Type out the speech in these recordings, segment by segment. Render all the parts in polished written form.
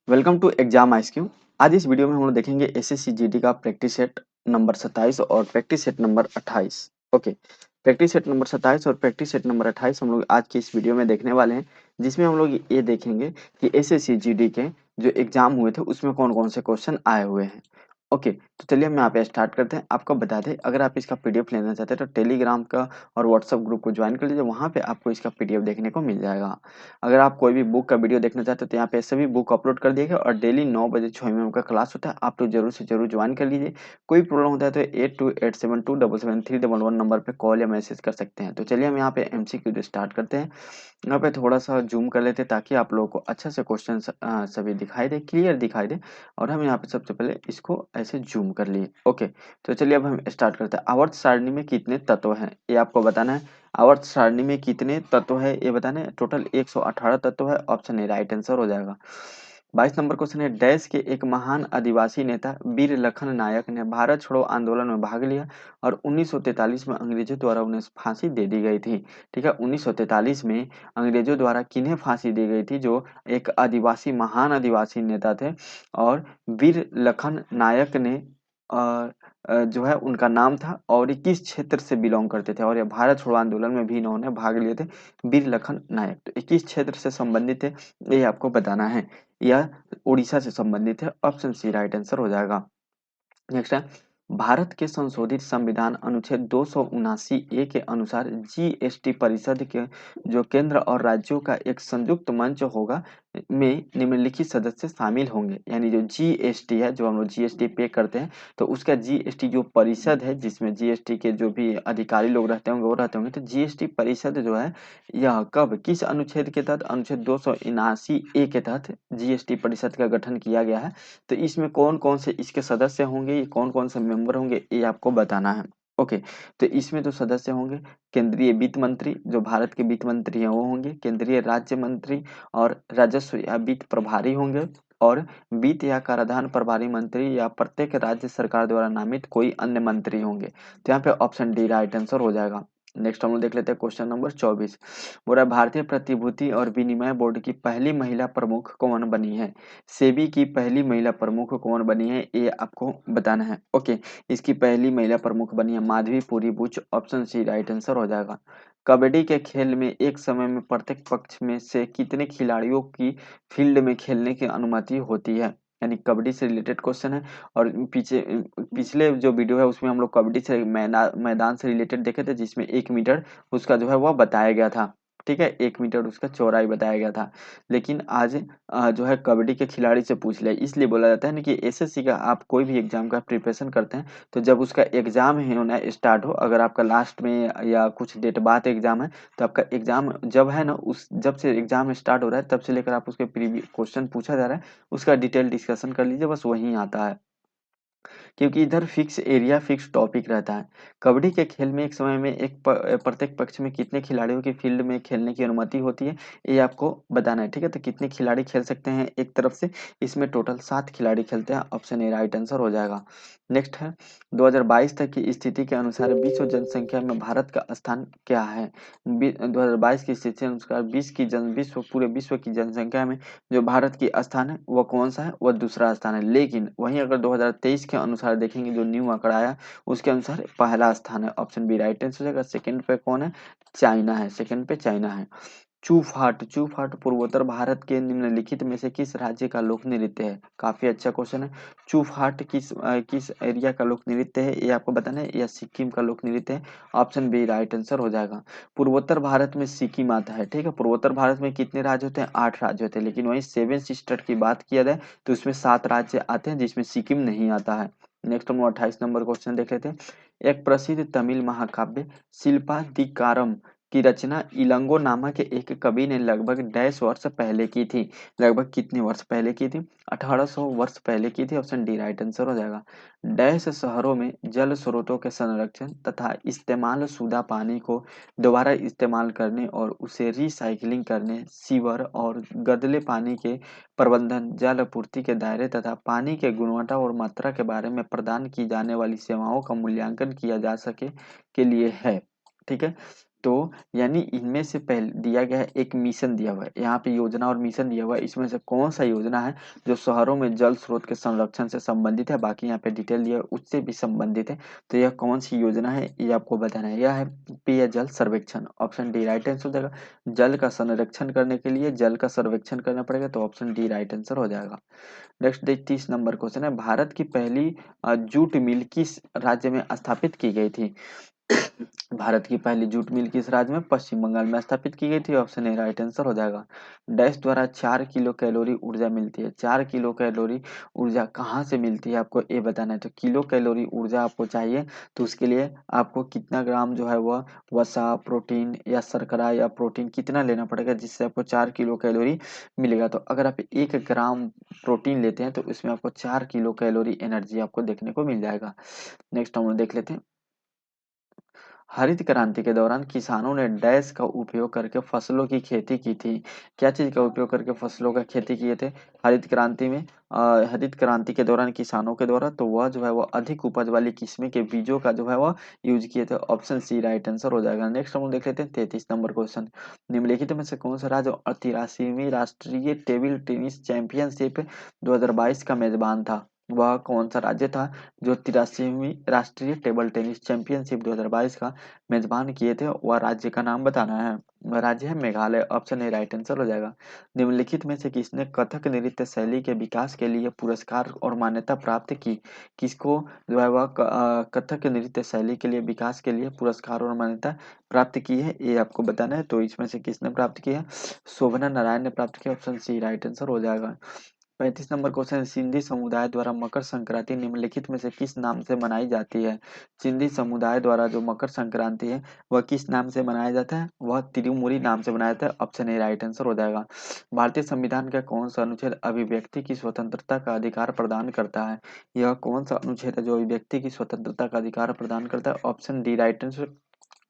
Welcome to exam IQ. आज इस video में हम लोग देखेंगे एसएससी जीडी का प्रैक्टिस सेट नंबर 27 और practice set number 28। Okay, practice set number 27 और प्रैक्टिस सेट नंबर 28 हम लोग आज की इस वीडियो में देखने वाले हैं, जिसमें हम लोग ये देखेंगे कि एसएससी जीडी के जो एग्जाम हुए थे उसमें कौन कौन से क्वेश्चन आए हुए हैं। ओके, तो चलिए हम यहाँ पे स्टार्ट करते हैं। आपको बता दें, अगर आप इसका पीडीएफ लेना चाहते हैं तो टेलीग्राम का और व्हाट्सएप ग्रुप को ज्वाइन कर लीजिए, वहाँ पे आपको इसका पीडीएफ देखने को मिल जाएगा। अगर आप कोई भी बुक का वीडियो देखना चाहते हो तो यहाँ पे सभी बुक अपलोड कर दिए गए और डेली 9 बजे 6 एम का क्लास होता है। आप लोग जरूर से जरूर ज्वाइन कर लीजिए। कोई प्रॉब्लम होता है तो 8287277311 नंबर पे कॉल या मैसेज कर सकते हैं। तो चलिए हम यहाँ पे एमसीक्यू स्टार्ट करते हैं। यहाँ पे थोड़ा सा जूम कर लेते हैं ताकि आप लोगों को अच्छा से क्वेश्चन सभी दिखाई दे, क्लियर दिखाई दे। और हम यहाँ पे सबसे पहले इसको ऐसे जूम कर लिए। ओके, तो चलिए अब हम स्टार्ट करते हैं। आवर्त सारणी में कितने तत्व हैं ये आपको बताना है। आवर्त सारणी में कितने तत्व है ये बताना है। टोटल 118 तत्व है। ऑप्शन ए राइट आंसर हो जाएगा। 22 नंबर क्वेश्चन है, डैश के एक महान आदिवासी नेता वीर लखन नायक ने भारत छोड़ो आंदोलन में भाग लिया और 1943 में अंग्रेजों द्वारा उन्हें फांसी दे दी गई थी। ठीक है, 1943 में अंग्रेजों द्वारा किन्हें फांसी दी गई थी? जो एक आदिवासी महान आदिवासी नेता थे और वीर लखन नायक ने जो है उनका नाम था और ये किस क्षेत्र से बिलोंग करते थे और ये भारत छोड़ो आंदोलन में भी इन्होंने भाग लिए थे। वीर लखन नायक तो ये किस क्षेत्र से संबंधित है ये आपको बताना है। यह उड़ीसा से संबंधित है। ऑप्शन सी राइट आंसर हो जाएगा। नेक्स्ट है, भारत के संशोधित संविधान अनुच्छेद 279 ए के अनुसार जीएसटी परिषद के जो केंद्र और राज्यों का एक संयुक्त मंच होगा में निम्नलिखित सदस्य शामिल होंगे। यानी जो जीएसटी है, जो हम लोग जीएसटी पे करते हैं, तो उसका जीएसटी जो परिषद है जिसमें जीएसटी के जो भी अधिकारी लोग रहते होंगे वो रहते होंगे, तो जीएसटी परिषद जो है यह कब किस अनुच्छेद के तहत, अनुच्छेद 279 ए के तहत जीएसटी परिषद का गठन किया गया है। तो इसमें कौन कौन से इसके सदस्य होंगे, ये कौन कौन से मेंबर होंगे ये आपको बताना है। ओके, तो इसमें तो सदस्य होंगे केंद्रीय वित्त मंत्री, जो भारत के वित्त मंत्री हैं वो होंगे, केंद्रीय राज्य मंत्री और राजस्व या वित्त प्रभारी होंगे, और वित्त या कराधान प्रभारी मंत्री या प्रत्येक राज्य सरकार द्वारा नामित कोई अन्य मंत्री होंगे। तो यहाँ पे ऑप्शन डी राइट आंसर हो जाएगा। नेक्स्ट हम लोग देख लेते हैं क्वेश्चन नंबर 24। बोला भारतीय प्रतिभूति और विनिमय बोर्ड की पहली महिला प्रमुख कौन बनी है? सेबी की पहली महिला प्रमुख कौन बनी है ये आपको बताना है। ओके, इसकी पहली महिला प्रमुख बनी है Madhabi Puri Buch. Option C right answer हो जाएगा। कबड्डी के खेल में एक समय में प्रत्येक पक्ष में से कितने खिलाड़ियों की फील्ड में खेलने की अनुमति होती है? यानी कबड्डी से रिलेटेड क्वेश्चन है। और पिछले जो वीडियो है उसमें हम लोग कबड्डी से मैदान से रिलेटेड देखे थे, जिसमें 1 मीटर उसका जो है वह बताया गया था। ठीक है, 1 मीटर उसका चौड़ाई बताया गया था। लेकिन आज जो है कबड्डी के खिलाड़ी से पूछ लिया। इसलिए बोला जाता है ना कि एसएससी का आप कोई भी एग्जाम का प्रिपरेशन करते हैं तो जब उसका एग्जाम है होना स्टार्ट हो, अगर आपका लास्ट में या कुछ डेट बाद एग्जाम है, तो आपका एग्जाम जब है ना, उस जब से एग्जाम स्टार्ट हो रहा है तब से लेकर आप उसके प्रीवियस क्वेश्चन पूछा जा रहा है उसका डिटेल डिस्कशन कर लीजिए, बस वही आता है। क्योंकि इधर फिक्स एरिया फिक्स टॉपिक रहता है। कबड्डी के खेल में एक समय में प्रत्येक पक्ष में कितने खिलाड़ियों की फील्ड में खेलने की अनुमति होती है ये आपको बताना है। ठीक है, तो कितने खिलाड़ी खेल सकते हैं एक तरफ से? इसमें टोटल 7 खिलाड़ी खेलते हैं। ऑप्शन ए राइट आंसर हो जाएगा। नेक्स्ट है, 2022 तक की स्थिति के अनुसार विश्व जनसंख्या में भारत का स्थान क्या है? 2022 की स्थिति के अनुसार पूरे विश्व की जनसंख्या में जो भारत की स्थान है वो कौन सा है? वो दूसरा स्थान है। लेकिन वहीं अगर 2023 के अनुसार देखेंगे, जो न्यू आंकड़ा आया उसके अनुसार पहला स्थान है। ऑप्शन बी राइट आंसर हो जाएगा। सेकंड पे कौन है? चाइना है। सेकंड पे चाइना है। चू फाट पूर्वोत्तर भारत के निम्नलिखित में से किस राज्य का लोक नृत्य है? काफी अच्छा क्वेश्चन है। चू फाट किस एरिया का लोक नृत्य है ये आपको बताना है, या सिक्किम का लोक नृत्य है? ऑप्शन बी राइट आंसर हो जाएगा। पूर्वोत्तर भारत में सिक्किम आता है। ठीक है, पूर्वोत्तर भारत में कितने राज्य होते हैं? 8 राज्य होते हैं। लेकिन वहीं 7 सिस्टर की बात किया जाए तो उसमें 7 राज्य आते हैं जिसमें सिक्किम नहीं आता है। नेक्स्ट हम 28 नंबर क्वेश्चन देख लेते हैं। एक प्रसिद्ध तमिल महाकाव्य शिल्पाधिकारम की रचना इलंगो नामक एक कवि ने लगभग 150 वर्ष पहले की थी। लगभग कितने वर्ष पहले की थी? 1800 वर्ष पहले की थी। ऑप्शन डी राइट आंसर हो जाएगा। डैश शहरों में जल स्रोतों के संरक्षण तथा इस्तेमाल शुदा पानी को दोबारा इस्तेमाल करने और उसे रिसाइकलिंग करने, सीवर और गदले पानी के प्रबंधन, जल आपूर्ति के दायरे तथा पानी के गुणवत्ता और मात्रा के बारे में प्रदान की जाने वाली सेवाओं का मूल्यांकन किया जा सके के लिए है। ठीक है, तो यानी इनमें से पहले दिया गया है, एक मिशन दिया हुआ है यहाँ पे, योजना और मिशन दिया हुआ है, इसमें से कौन सा योजना है जो शहरों में जल स्रोत के संरक्षण से संबंधित है, बाकी यहाँ पे डिटेल दिया है उससे भी संबंधित है। तो यह कौन सी योजना है ये आपको बताना है। यह है पेयजल सर्वेक्षण, ऑप्शन डी राइट आंसर हो जाएगा। जल का संरक्षण करने के लिए जल का सर्वेक्षण करना पड़ेगा, तो ऑप्शन डी राइट आंसर हो जाएगा। नेक्स्ट देखिए 30 नंबर क्वेश्चन है, भारत की पहली जूट मिल किस राज्य में स्थापित की गई थी? भारत की पहली जूट मिल किस राज्य में? पश्चिम बंगाल में स्थापित की गई थी, ऑप्शन ए राइट आंसर हो जाएगा। डैश द्वारा 4 किलो कैलोरी ऊर्जा मिलती है, 4 किलो कैलोरी ऊर्जा कहाँ से मिलती है आपको ये बताना है। तो किलो कैलोरी ऊर्जा आपको चाहिए, तो उसके लिए आपको कितना ग्राम जो है वह वसा, प्रोटीन या शर्करा या प्रोटीन कितना लेना पड़ेगा जिससे आपको 4 किलो कैलोरी मिलेगा। तो अगर आप 1 ग्राम प्रोटीन लेते हैं तो इसमें आपको 4 किलो कैलोरी एनर्जी आपको देखने को मिल जाएगा। नेक्स्ट हम लोग देख लेते हैं, हरित क्रांति के दौरान किसानों ने डैश का उपयोग करके फसलों की खेती की थी। क्या चीज का उपयोग करके फसलों का खेती किए थे हरित क्रांति में? हरित क्रांति के दौरान किसानों के द्वारा, तो वह जो है वो अधिक उपज वाली किस्में के बीजों का जो है वह यूज किए थे, ऑप्शन सी राइट आंसर हो जाएगा। नेक्स्ट हम लोग देख लेते हैं 33 नंबर क्वेश्चन, निम्नलिखित में से कौन सा राज्य 83वीं राष्ट्रीय टेबल टेनिस चैंपियनशिप 2022 का मेजबान था? वह कौन सा राज्य था जो 83वीं राष्ट्रीय टेबल टेनिस चैंपियनशिप 2022 का मेजबान किए थे? वह राज्य का नाम बताना है। वह राज्य है Meghalaya, option A right answer हो जाएगा। निम्नलिखित में से किसने कथक नृत्य शैली के विकास के लिए पुरस्कार और मान्यता प्राप्त की? किसको जो है वह कथक नृत्य शैली के लिए विकास के लिए पुरस्कार और मान्यता प्राप्त की है, ये आपको बताना है। तो इसमें से किसने प्राप्त किया? शोभना नारायण ने प्राप्त किया, ऑप्शन सी राइट आंसर हो जाएगा। 35 नंबर क्वेश्चन, सिंधी समुदाय द्वारा मकर संक्रांति निम्नलिखित में से किस नाम से मनाई जाती है? सिंधी समुदाय द्वारा जो मकर संक्रांति है वह किस नाम से मनाया जाता है? वह तिरुमुरी नाम से मनाया जाता है, ऑप्शन ए राइट आंसर हो जाएगा। भारतीय संविधान का कौन सा अनुच्छेद अभिव्यक्ति की स्वतंत्रता का अधिकार प्रदान करता है? यह कौन सा अनुच्छेद है जो अभिव्यक्ति की स्वतंत्रता का अधिकार प्रदान करता है? ऑप्शन डी राइट आंसर,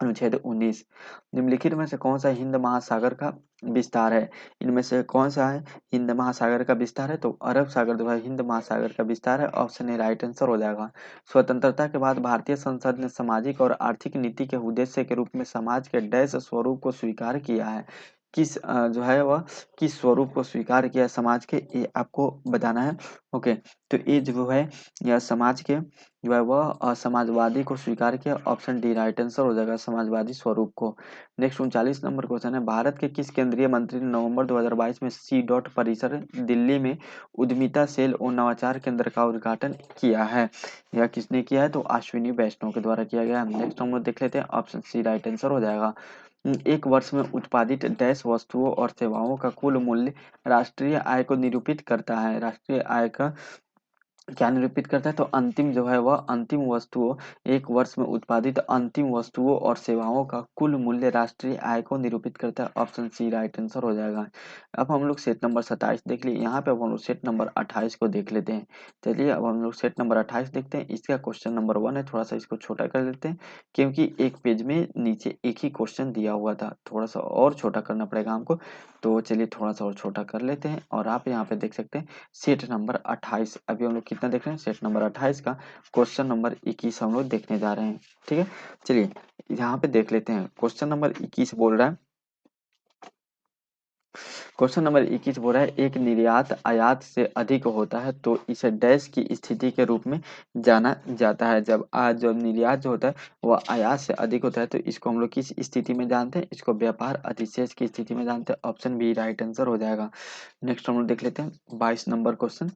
अनुच्छेद 19। निम्नलिखित में से कौन सा हिंद महासागर का विस्तार है? इनमें से कौन सा है हिंद महासागर का विस्तार है? तो अरब सागर जो है हिंद महासागर का विस्तार है, ऑप्शन ए राइट आंसर हो जाएगा। स्वतंत्रता के बाद भारतीय संसद ने सामाजिक और आर्थिक नीति के उद्देश्य के रूप में समाज के डैश स्वरूप को स्वीकार किया है? किस जो है वह किस स्वरूप को स्वीकार किया है समाज के, ये आपको बताना है। ओके, तो ये जो है यह समाज के जो है वह समाजवादी को स्वीकार किया, ऑप्शन डी राइट आंसर हो जाएगा, समाजवादी स्वरूप को। नेक्स्ट 39 नंबर क्वेश्चन है, भारत के किस केंद्रीय मंत्री ने नवंबर 2022 में सी डॉट परिसर दिल्ली में उद्यमिता सेल और नवाचार केंद्र का उद्घाटन किया है? यह किसने किया है? तो अश्विनी वैष्णव के द्वारा किया गया है। नेक्स्ट हम लोग देख लेते हैं, ऑप्शन सी राइट आंसर हो जाएगा। एक वर्ष में उत्पादित डैश वस्तुओं और सेवाओं का कुल मूल्य राष्ट्रीय आय को निरूपित करता है। राष्ट्रीय आय का क्या निरूपित करता है? तो अंतिम जो है वह अंतिम वस्तुओं, एक वर्ष में उत्पादित अंतिम वस्तुओं और सेवाओं का कुल मूल्य राष्ट्रीय आय को निरूपित करता है, ऑप्शन सी राइट आंसर हो जाएगा। अब हम लोग सेट नंबर 27 देख लिए, यहाँ पे अब हम लोग सेट नंबर 28 को देख लेते हैं। चलिए अब हम लोग सेट नंबर 28 देखते हैं। इसका क्वेश्चन नंबर 1 है, थोड़ा सा इसको छोटा कर लेते हैं क्योंकि एक पेज में नीचे एक ही क्वेश्चन दिया हुआ था, थोड़ा सा और छोटा करना पड़ेगा हमको। तो चलिए थोड़ा सा और छोटा कर लेते हैं, और आप यहाँ पे देख सकते हैं सेट नंबर 28। अभी हम लोग कितना देख रहे हैं? सेट नंबर 28 का क्वेश्चन नंबर 21 हम लोग देखने जा रहे हैं। ठीक है, चलिए यहाँ पे देख लेते हैं। क्वेश्चन नंबर 21 बोल रहा है, क्वेश्चन नंबर 21 बोल रहा है, एक निर्यात आयात से अधिक होता है तो इसे डैश की स्थिति के रूप में जाना जाता है। जब जब निर्यात जो होता है वह आयात से अधिक होता है तो इसको हम लोग किस स्थिति में जानते हैं? इसको व्यापार अधिशेष की स्थिति में जानते हैं, ऑप्शन बी राइट आंसर हो जाएगा। नेक्स्ट हम लोग देख लेते हैं 22 नंबर क्वेश्चन।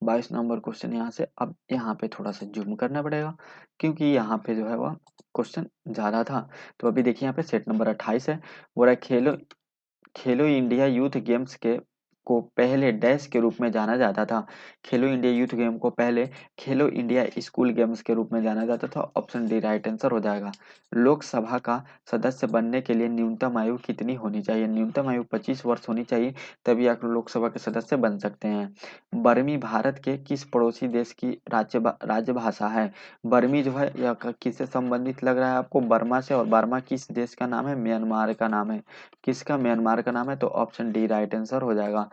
22 नंबर क्वेश्चन यहाँ से, अब यहाँ पे थोड़ा सा जूम करना पड़ेगा क्योंकि यहाँ पे जो है वह क्वेश्चन ज्यादा था। तो अभी देखिए यहाँ पे सेट नंबर 28 है, बोला खेलो खेलो इंडिया यूथ गेम्स के को पहले डैश के रूप में जाना जाता था। खेलो इंडिया यूथ गेम को पहले खेलो इंडिया स्कूल गेम्स के रूप में जाना जाता था, ऑप्शन डी राइट आंसर हो जाएगा। लोकसभा का सदस्य बनने के लिए न्यूनतम आयु कितनी होनी चाहिए? न्यूनतम आयु 25 वर्ष होनी चाहिए, तभी आप लोकसभा के सदस्य बन सकते हैं। बर्मी भारत के किस पड़ोसी देश की राजभाषा है? बर्मी जो है यह किससे संबंधित लग रहा है आपको? बर्मा से, और बर्मा किस देश का नाम है? म्यांमार का नाम है। किसका? म्यांमार का नाम है, तो ऑप्शन डी राइट आंसर हो जाएगा।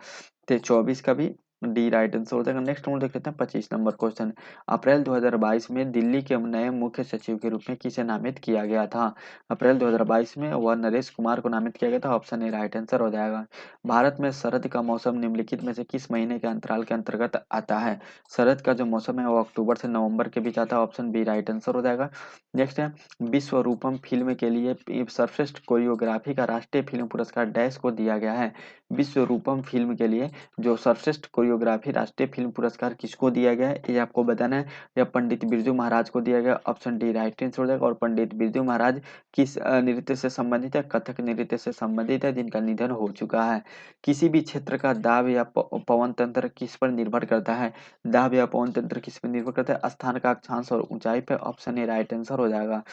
तो 24 का भी डी राइट आंसर हो जाएगा। नेक्स्ट हम लोग देख लेते हैं 25 नंबर क्वेश्चन। अप्रैल 2022 में दिल्ली के नए मुख्य सचिव के रूप में किसे नामित किया गया था? अप्रैल 2022 में वह नरेश कुमार को नामित किया गया था। ऑप्शन ए राइट आंसर हो जाएगा। भारत में शरद का मौसम निम्नलिखित में से किस महीने के अंतराल के अंतर्गत आता है? शरद का जो मौसम है वो अक्टूबर से नवंबर के बीच आता है। ऑप्शन बी राइट आंसर हो जाएगा। नेक्स्ट है विश्व रूपम फिल्म के लिए सर्वश्रेष्ठ कोरियोग्राफी का राष्ट्रीय फिल्म पुरस्कार डैश को दिया गया है? विश्व रूपम फिल्म के लिए जो सर्वश्रेष्ठ कोरियोग्राफी राष्ट्रीय फिल्म पुरस्कार किसको दिया गया है ये आपको बताना है। यह पंडित बिरजू महाराज को दिया गया। ऑप्शन डी राइट आंसर हो जाएगा। और पंडित बिरजू महाराज किस नृत्य से संबंधित है? कथक नृत्य से संबंधित है, जिनका निधन हो चुका है। किसी भी क्षेत्र का दाब या पवन तंत्र किस पर निर्भर करता है? दाब या पवन तंत्र किस पर निर्भर करता है? स्थान का अक्षांश और ऊंचाई पर। ऑप्शन ए राइट आंसर हो जाएगा।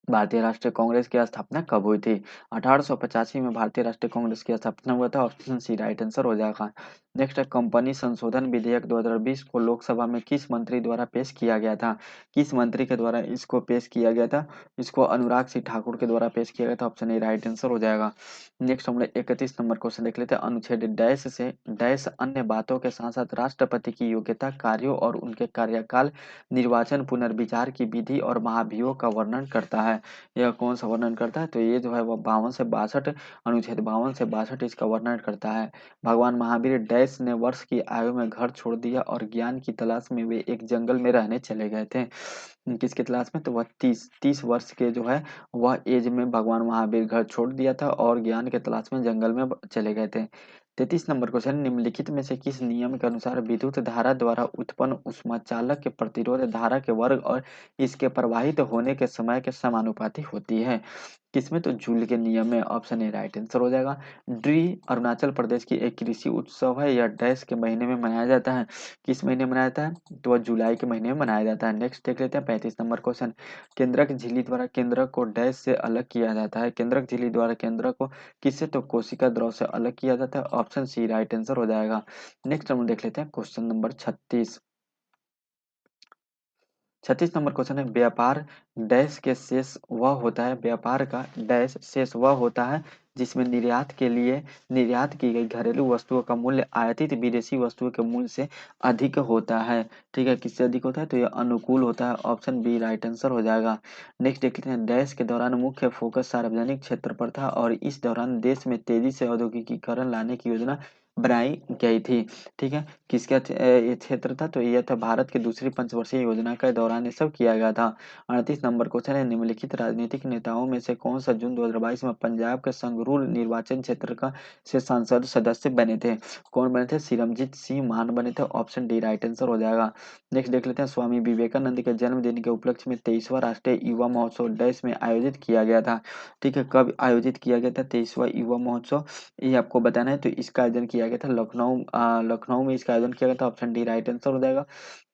भारतीय राष्ट्रीय कांग्रेस की स्थापना कब हुई थी? 1885 में भारतीय राष्ट्रीय कांग्रेस की स्थापना हुआ था। ऑप्शन सी राइट आंसर हो जाएगा। नेक्स्ट है कंपनी संशोधन विधेयक 2020 को लोकसभा में किस मंत्री द्वारा पेश किया गया था? किस मंत्री के द्वारा इसको पेश किया गया था? इसको अनुराग सिंह ठाकुर के द्वारा पेश किया गया था। ऑप्शन ए राइट आंसर हो जाएगा। नेक्स्ट हम लोग 31 नंबर क्वेश्चन देख लेते हैं। अनुच्छेद डैश से डैश अन्य बातों के साथ साथ राष्ट्रपति की योग्यता, कार्यों और उनके कार्यकाल, निर्वाचन, पुनर्विचार की विधि और महाभियोग का वर्णन करता है। यह कौन सा वर्णन करता है? तो ये जो है वो 52 से 62, अनुच्छेद 52 से 62 इसका वर्णन करता है। भगवान महावीर डैश ने वर्ष की आयु में घर छोड़ दिया और ज्ञान की तलाश में वे एक जंगल में रहने चले गए थे। किसकी तलाश में? तो वह 30 वर्ष के जो है वह एज में भगवान महावीर घर छोड़ दिया था और ज्ञान के तलाश में जंगल में चले गए थे। 33 नंबर क्वेश्चन। निम्नलिखित में से किस नियम के अनुसार विद्युत धारा द्वारा उत्पन्न ऊष्माचालक के प्रतिरोध धारा के वर्ग और इसके प्रवाहित होने के समय के समानुपाती होती है? किसमें? तो जूल के नियम में। ऑप्शन ए राइट आंसर हो जाएगा। ड्री अरुणाचल प्रदेश की एक कृषि उत्सव है। यह डैश के महीने में मनाया जाता है। किस महीने मनाया जाता है? तो वह जुलाई के महीने में मनाया जाता है। नेक्स्ट देख लेते हैं 35 नंबर क्वेश्चन। केंद्रक झिल्ली द्वारा केंद्रक को डैश से अलग किया जाता है। केंद्रक झिल्ली द्वारा केंद्रक को किससे? तो कोशिका द्रव से अलग किया जाता है। ऑप्शन सी राइट आंसर हो जाएगा। नेक्स्ट हम देख लेते हैं क्वेश्चन नंबर 36। 36 नंबर क्वेश्चन है व्यापार डैश के शेष वह होता है। व्यापार का डैश शेष वह होता है जिसमें निर्यात के लिए निर्यात की गई घरेलू वस्तुओं का मूल्य आयातित विदेशी वस्तुओं के मूल्य से अधिक होता है। ठीक है, किससे अधिक होता है? तो यह अनुकूल होता है। ऑप्शन बी राइट आंसर हो जाएगा। नेक्स्ट देख लेते हैं। डैश के दौरान मुख्य फोकस सार्वजनिक क्षेत्र पर था और इस दौरान देश में तेजी से औद्योगिकीकरण लाने की योजना बनाई गई थी। ठीक है, किसका ये क्षेत्र था? तो यह था भारत की दूसरी पंचवर्षीय योजना के दौरान ये सब किया गया था। 38 नंबर क्वेश्चन है निम्नलिखित राजनीतिक नेताओं में से कौन सा जून 2022 में पंजाब के संगरूर निर्वाचन क्षेत्र का से संसद सदस्य बने थे? कौन बने थे? सिमरनजीत सिंह मान बने थे। ऑप्शन डी राइट आंसर हो जाएगा। नेक्स्ट देख लेते हैं। स्वामी विवेकानंद के जन्मदिन के उपलक्ष्य में 23वां राष्ट्रीय युवा महोत्सव डैश में आयोजित किया गया था। ठीक है, कब आयोजित किया गया था 23वां युवा महोत्सव? ये आपको बताना है। तो इसका आयोजन किया गया था लखनऊ में इसका आयोजन किया गया था। ऑप्शन डी राइट आंसर हो जाएगा।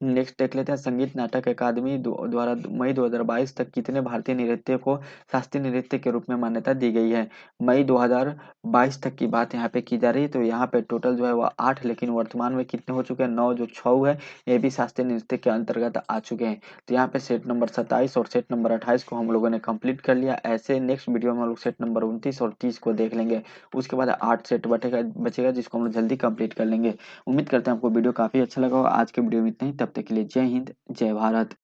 नेक्स्ट देख लेते हैं। संगीत नाटक अकादमी द्वारा मई 2022 तक कितने भारतीय नृत्य को शास्त्रीय नृत्य के रूप में मान्यता दी गई है? मई 2022 तक की बात यहाँ पे की जा रही है। तो यहाँ पे टोटल जो है वह 8, लेकिन वर्तमान में कितने हो चुके हैं? 9 जो 6 है ये भी शास्त्रीय नृत्य के अंतर्गत आ चुके हैं। तो यहाँ पे सेट नंबर 27 और सेट नंबर 28 को हम लोगों ने कंप्लीट कर लिया। ऐसे नेक्स्ट वीडियो में हम लोग सेट नंबर 29 और 30 को देख लेंगे। उसके बाद 8 सेट बचेगा जिसको हम लोग जल्दी कंप्लीट कर लेंगे। उम्मीद करते हैं आपको वीडियो काफी अच्छा लगा होगा। आज के वीडियो में इतना ही। तब तक के लिए जय हिंद, जय भारत।